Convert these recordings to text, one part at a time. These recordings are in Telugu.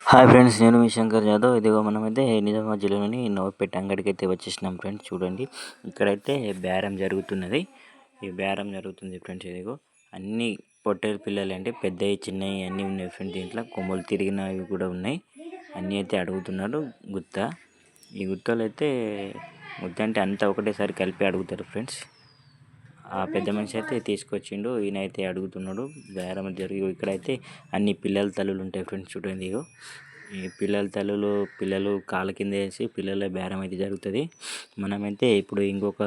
హాయ్ ఫ్రెండ్స్, నేను మీ శంకర్ యాదవ్. ఇదిగో మనమైతే నిజామాబాద్ జిల్లాలోని నవాబ్పేట అంగడికి అయితే వచ్చేసినాం ఫ్రెండ్స్. చూడండి, ఇక్కడైతే బేరం జరుగుతున్నది. ఈ బేరం జరుగుతుంది ఫ్రెండ్స్. ఇదిగో అన్ని పొట్టేలు పిల్లలు అంటే పెద్దవి చిన్నవి అన్నీ ఉన్నాయి ఫ్రెండ్స్. దీంట్లో కొమ్మలు తిరిగినవి కూడా ఉన్నాయి. అన్నీ అయితే అడుగుతున్నాడు గుత్త. ఈ గుత్తలు అయితే గుత్త అంటే అంతా ఒకటేసారి కలిపి అడుగుతారు ఫ్రెండ్స్. ఆ పెద్ద మనిషి అయితే తీసుకొచ్చిండు, ఈయన అయితే అడుగుతున్నాడు. బేరం జరిగి ఇక్కడైతే అన్ని పిల్లల తల్లులు ఉంటాయి ఫ్రెండ్స్. చూడండి, ఇగో ఈ పిల్లల తల్లులు పిల్లలు కాళ్ళ కింద వేసి పిల్లల బేరం అయితే జరుగుతుంది. మనమైతే ఇప్పుడు ఇంకొక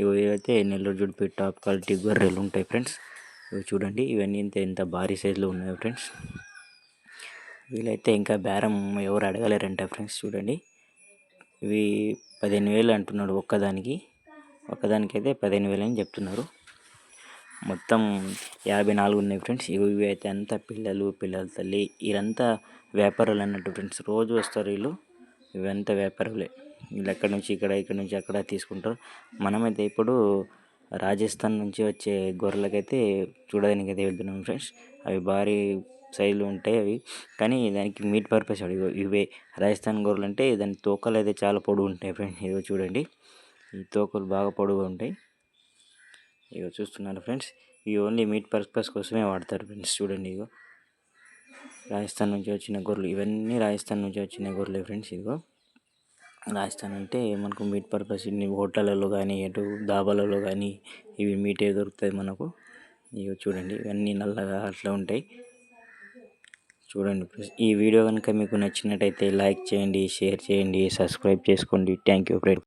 ఇవైతే నెల్లూరు జుడిపి టాప్ క్వాలిటీ గొర్రెలు ఉంటాయి ఫ్రెండ్స్. ఇవి చూడండి, ఇవన్నీ ఎంత భారీ సైజులో ఉన్నాయి ఫ్రెండ్స్. వీళ్ళైతే ఇంకా బేరం ఎవరు అడగలేరంట ఫ్రెండ్స్. చూడండి, ఇవి 15,000 అంటున్నాడు ఒక్కదానికైతే 15,000 అని చెప్తున్నారు. మొత్తం 54 ఉన్నాయి ఫ్రెండ్స్. ఇవి అయితే అంతా పిల్లల తల్లి. వీళ్ళంతా వ్యాపారులు అన్నట్టు ఫ్రెండ్స్. రోజు వస్తారు వీళ్ళు. ఇవంతా వ్యాపారులే. వీళ్ళు ఎక్కడి నుంచి ఇక్కడ నుంచి అక్కడ తీసుకుంటారు. మనమైతే ఇప్పుడు రాజస్థాన్ నుంచి వచ్చే గొర్రెలకైతే చూడడానికి అయితే వెళ్తున్నాం ఫ్రెండ్స్. అవి భారీ సైజులు ఉంటాయి అవి, కానీ దానికి మీట్ పర్పస్ ఇవే రాజస్థాన్ గొర్రెలు అంటే దాని తోకలు అయితే చాలా పొడుగు ఉంటాయి ఫ్రెండ్స్. ఇదిగో చూడండి, ఈ తోకలు బాగా పొడుగు ఉంటాయి. ఇగో చూస్తున్నారు ఫ్రెండ్స్, ఇవి ఓన్లీ మీట్ పర్పస్ కోసమే వాడతారు ఫ్రెండ్స్. చూడండి, ఇగో రాజస్థాన్ నుంచి వచ్చిన గొర్రెలు. ఇవన్నీ రాజస్థాన్ నుంచి వచ్చిన గొర్రెలే ఫ్రెండ్స్. ఇదిగో రాజస్థాన్ అంటే మనకు మీట్ పర్పస్ ఇన్ని హోటళ్ళలో కానీ ఎటు దాబాలలో కానీ ఇవి మీటే దొరుకుతుంది మనకు. ఇవి చూడండి, ఇవన్నీ నల్లగా అట్లా ఉంటాయి. చూడండి ఫ్రెండ్స్, ఈ వీడియో కనుక మీకు నచ్చినట్టయితే లైక్ చేయండి, షేర్ చేయండి, సబ్స్క్రైబ్ చేసుకోండి. Thank you friends.